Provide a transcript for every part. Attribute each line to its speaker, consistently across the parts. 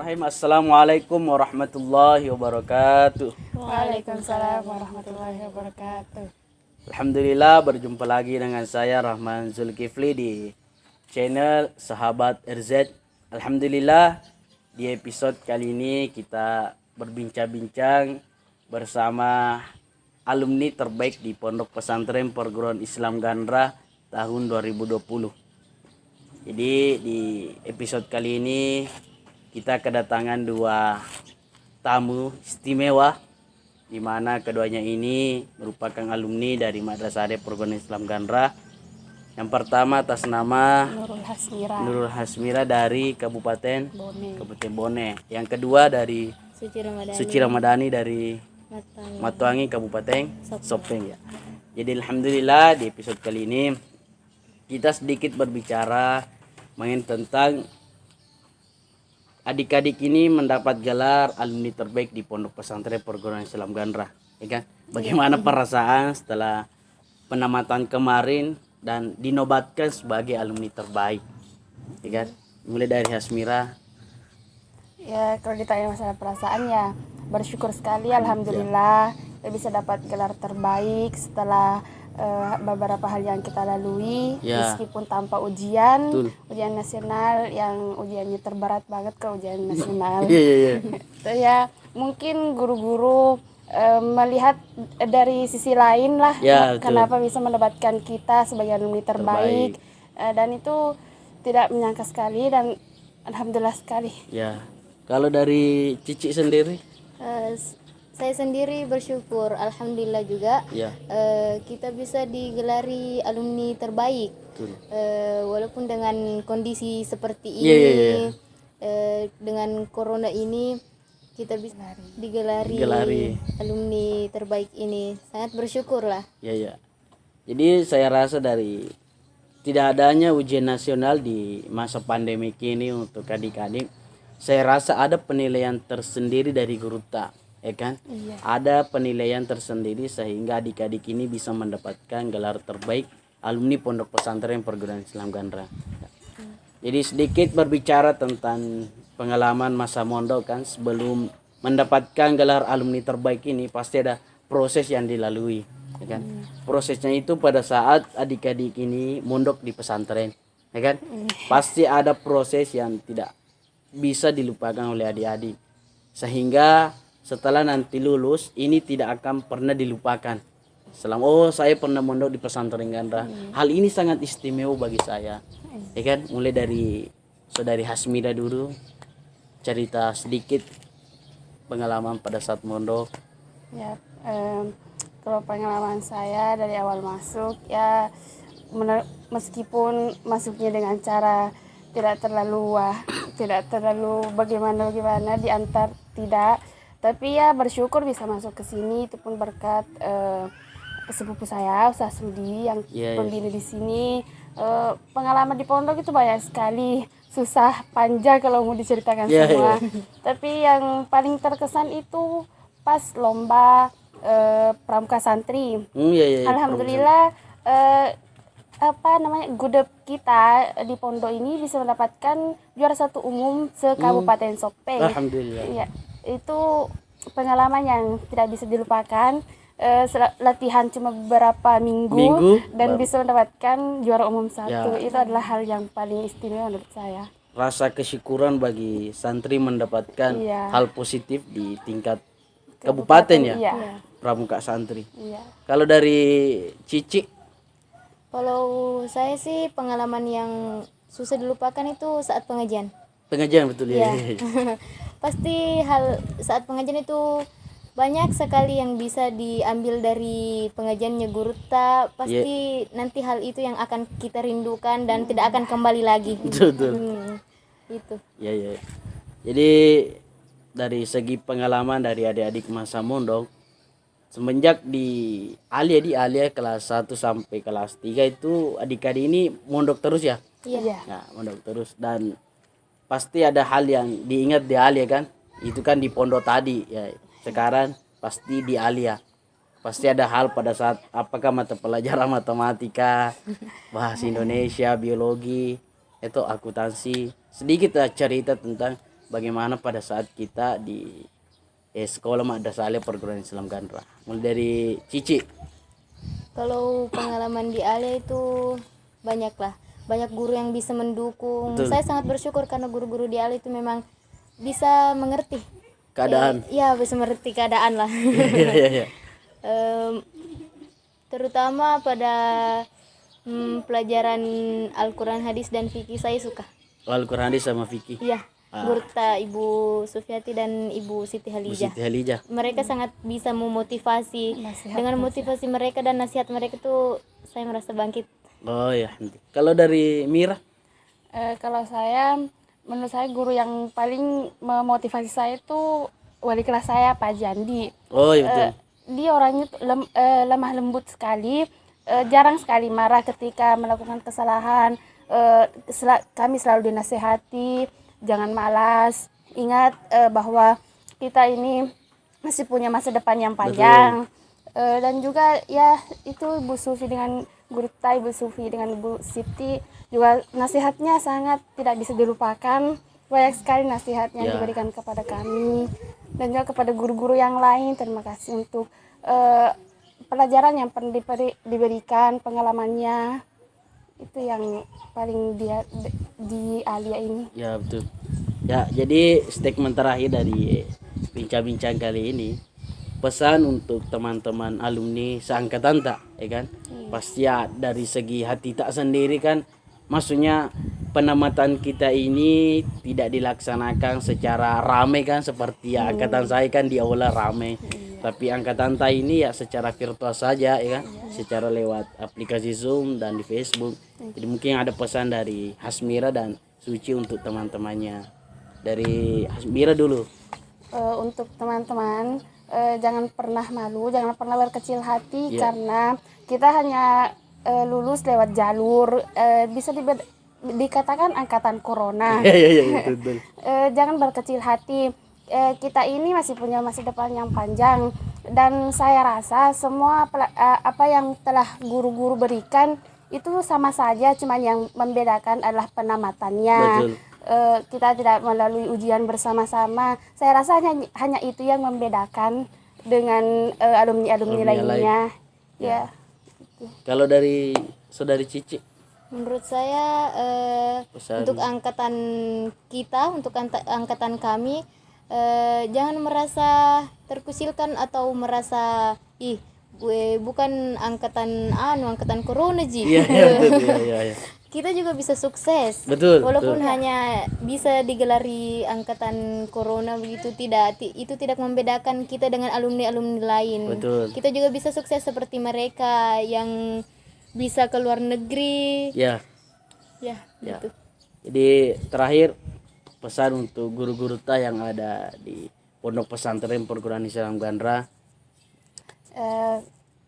Speaker 1: Bismillahirrahmanirrahim. Assalamualaikum warahmatullahi wabarakatuh.
Speaker 2: Waalaikumsalam warahmatullahi wabarakatuh.
Speaker 1: Alhamdulillah berjumpa lagi dengan saya Rahman Zulkifli di channel Sahabat RZ. Alhamdulillah di episode kali ini kita berbincang-bincang bersama alumni terbaik di Pondok Pesantren Perguruan Islam Gandra tahun 2020. Jadi di episode kali ini kita kedatangan dua tamu istimewa, di mana keduanya ini merupakan alumni dari Madrasah Perguruan Islam Gandra. Yang pertama atas nama Nurul Hasmira dari Kabupaten Bone. Yang kedua dari Suci Ramadhani dari Matuangi Kabupaten Sopeng ya. Jadi alhamdulillah di episode kali ini kita sedikit berbicara mengenai tentang adik-adik ini mendapat gelar alumni terbaik di Pondok Pesantren Perguruan Islam Gandra, ya kan? Bagaimana perasaan setelah penamatan kemarin dan dinobatkan sebagai alumni terbaik, ya kan? Mulai dari Hasmira.
Speaker 2: Ya, kalau ditanya masalah perasaan ya bersyukur sekali, alhamdulillah kita bisa dapat gelar terbaik setelah beberapa hal yang kita lalui, meskipun tanpa ujian.
Speaker 1: Betul.
Speaker 2: Ujian nasional yang ujiannya terberat banget ke ujian nasional. Itu ya mungkin guru-guru melihat dari sisi lain lah, kenapa bisa mendapatkan kita sebagai alumni terbaik. Dan itu tidak menyangka sekali dan alhamdulillah sekali.
Speaker 1: Ya, kalau dari Cici sendiri?
Speaker 3: Saya sendiri bersyukur, alhamdulillah juga. Kita bisa digelari alumni terbaik. Walaupun dengan kondisi seperti ini, dengan corona ini, kita bisa digelari alumni terbaik ini. Sangat bersyukur lah.
Speaker 1: Jadi saya rasa dari tidak adanya ujian nasional di masa pandemi ini untuk adik-adik, saya rasa ada penilaian tersendiri dari guru tak. Ya kan? Ada penilaian tersendiri sehingga adik-adik ini bisa mendapatkan gelar terbaik alumni Pondok Pesantren Perguruan Islam Gandra. Jadi sedikit berbicara tentang pengalaman masa mondok kan, sebelum mendapatkan gelar alumni terbaik ini pasti ada proses yang dilalui, ya kan? Prosesnya itu pada saat adik-adik ini mondok di pesantren, ya kan? Pasti ada proses yang tidak bisa dilupakan oleh adik-adik, sehingga setelah nanti lulus ini tidak akan pernah dilupakan. Selama saya pernah mondok di pesantren Gandra. Hal ini sangat istimewa bagi saya. Ya kan? Mulai dari saudari Hasmira dulu, cerita sedikit pengalaman pada saat mondok.
Speaker 2: Ya, kalau pengalaman saya dari awal masuk ya, meskipun masuknya dengan cara tidak terlalu bagaimana diantar tidak. Tapi ya bersyukur bisa masuk ke sini, itu pun berkat sepupu saya Ustaz Rudi yang pembina di sini. Pengalaman di pondok itu banyak sekali, susah panjang kalau mau diceritakan semua. Tapi yang paling terkesan itu pas lomba pramuka santri. Alhamdulillah gudep kita di pondok ini bisa mendapatkan juara 1 umum se-Kabupaten Sopeng.
Speaker 1: Alhamdulillah.
Speaker 2: Ya, itu pengalaman yang tidak bisa dilupakan. Latihan cuma beberapa minggu dan bisa mendapatkan juara umum 1. Itu adalah hal yang paling istimewa menurut saya.
Speaker 1: Rasa kesyukuran bagi santri mendapatkan hal positif di tingkat kabupaten ya. Pramuka santri. Kalau dari Cici?
Speaker 3: Kalau saya sih pengalaman yang susah dilupakan itu saat pengajian.
Speaker 1: Pengajian betul ya.
Speaker 3: Pasti saat pengajian itu banyak sekali yang bisa diambil dari pengajiannya guru tak. Pasti nanti hal itu yang akan kita rindukan dan tidak akan kembali lagi.
Speaker 1: Betul.
Speaker 3: Itu.
Speaker 1: Jadi dari segi pengalaman dari adik-adik masa mondok, semenjak di Alia kelas 1 sampai kelas 3 itu adik-adik ini mondok terus ya? Nah, mondok terus, dan pasti ada hal yang diingat di Alia kan? Itu kan di pondok tadi ya. Sekarang pasti di Alia. Pasti ada hal pada saat apakah mata pelajaran matematika, bahasa Indonesia, biologi, itu akuntansi. Sedikit cerita tentang bagaimana pada saat kita di sekolah Madrasah Alia Perguruan Islam Gandra. Mulai dari Cici.
Speaker 3: Kalau pengalaman di Ale itu banyak lah, banyak guru yang bisa mendukung.
Speaker 1: Betul.
Speaker 3: Saya sangat bersyukur karena guru-guru di Ale itu memang bisa mengerti
Speaker 1: Keadaan.
Speaker 3: ya bisa mengerti keadaan lah.
Speaker 1: Iya, iya, iya.
Speaker 3: Terutama pada pelajaran Al-Quran, hadis dan fikih saya suka.
Speaker 1: Al-Quran hadis sama fikih.
Speaker 3: Iya, gurta Ibu Sufiati dan Ibu Siti
Speaker 1: Bu
Speaker 3: Halijah.
Speaker 1: Siti Halijah.
Speaker 3: Mereka sangat bisa memotivasi. Dengan motivasi mereka dan nasihat mereka tuh saya merasa bangkit.
Speaker 1: Oh ya. Kalau dari Mira?
Speaker 2: Kalau saya, menurut saya guru yang paling memotivasi saya itu wali kelas saya, Pak Jandi.
Speaker 1: Oh iya betul.
Speaker 2: Dia orangnya tuh lemah lembut sekali, jarang sekali marah ketika melakukan kesalahan. Kami selalu dinasehati, jangan malas, ingat bahwa kita ini masih punya masa depan yang panjang. Dan juga ya itu Ibu Sufi dengan Guru Tai, Ibu Sufi dengan Ibu Siti juga nasihatnya sangat tidak bisa dilupakan. Banyak sekali nasihat yang diberikan kepada kami dan juga kepada guru-guru yang lain. Terima kasih untuk pelajaran yang pernah diberikan, pengalamannya. Itu yang paling dia di Alia ini.
Speaker 1: Ya betul. Ya, jadi statement terakhir dari bincang-bincang kali ini, pesan untuk teman-teman alumni seangkatan tak, ya kan? Pasti ya dari segi hati tak sendiri kan, maksudnya penamatan kita ini tidak dilaksanakan secara ramai kan, seperti ya angkatan saya kan di aula ramai. Tapi angkatan tak ini ya secara virtual saja, ya kan? Secara lewat aplikasi Zoom dan di Facebook. Jadi mungkin ada pesan dari Hasmira dan Suci untuk teman-temannya. Dari Hasmira dulu.
Speaker 2: Untuk teman-teman, jangan pernah malu, jangan pernah berkecil hati, karena kita hanya lulus lewat jalur bisa dikatakan angkatan corona.
Speaker 1: Iya, betul.
Speaker 2: Jangan berkecil hati, kita ini masih punya masa depan yang panjang, dan saya rasa semua apa yang telah guru-guru berikan itu sama saja, cuman yang membedakan adalah penamatannya.
Speaker 1: Betul.
Speaker 2: Kita tidak melalui ujian bersama-sama. Saya rasa hanya itu yang membedakan dengan alumni-alumni lainnya. Ya.
Speaker 1: Kalau dari saudari Cici,
Speaker 3: Menurut saya
Speaker 1: pesan.
Speaker 3: untuk angkatan kita, untuk angkatan kami, jangan merasa terkucilkan atau merasa gue bukan angkatan angkatan corona ji.
Speaker 1: Iya, betul. Iya.
Speaker 3: Kita juga bisa sukses.
Speaker 1: Betul,
Speaker 3: Walaupun
Speaker 1: betul.
Speaker 3: hanya bisa digelari angkatan corona begitu, itu tidak membedakan kita dengan alumni-alumni lain.
Speaker 1: Betul.
Speaker 3: Kita juga bisa sukses seperti mereka yang bisa ke luar negeri.
Speaker 1: Ya.
Speaker 3: Gitu.
Speaker 1: Jadi terakhir pesan untuk guru-guru ta yang ada di Pondok Pesantren Perguruan Islam Gandra.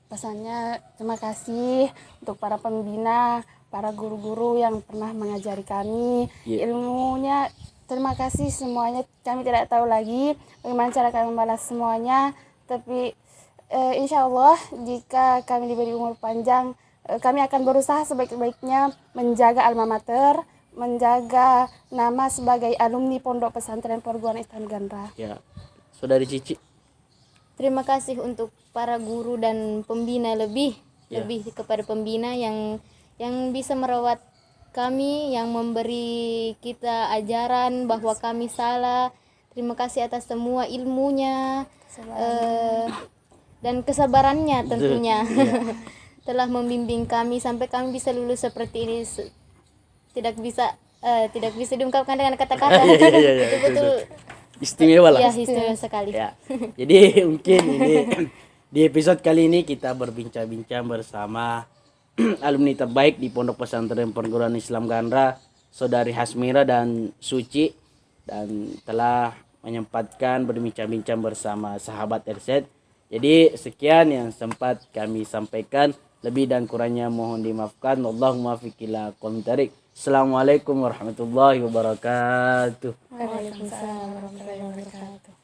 Speaker 2: Pesannya terima kasih untuk para pembina, para guru-guru yang pernah mengajari kami ilmunya. Terima kasih semuanya. Kami tidak tahu lagi bagaimana cara kami membalas semuanya, tapi insya Allah jika kami diberi umur panjang, kami akan berusaha sebaik-baiknya menjaga alma mater, menjaga nama sebagai alumni Pondok Pesantren Perguruan Islam Gandra.
Speaker 1: Ya. Saudari Cici.
Speaker 3: Terima kasih untuk para guru dan pembina, lebih kepada pembina yang bisa merawat kami, yang memberi kita ajaran bahwa kami salah. Terima kasih atas semua ilmunya dan kesabarannya tentunya. Telah membimbing kami sampai kami bisa lulus seperti ini. Tidak bisa diungkapkan dengan kata-kata. Betul-betul
Speaker 1: istimewa lah.
Speaker 3: Ya, istimewa sekali.
Speaker 1: Ya. Jadi mungkin ini di episode kali ini kita berbincang-bincang bersama alumni terbaik di Pondok Pesantren Perguruan Islam Gandra, Saudari Hasmira dan Suci, dan telah menyempatkan berbincang-bincang bersama sahabat RZ. Jadi sekian yang sempat kami sampaikan, lebih dan kurangnya mohon dimaafkan. Allahumma fiqila qomtarik. Assalamualaikum warahmatullahi wabarakatuh.
Speaker 2: Waalaikumsalam warahmatullahi wabarakatuh.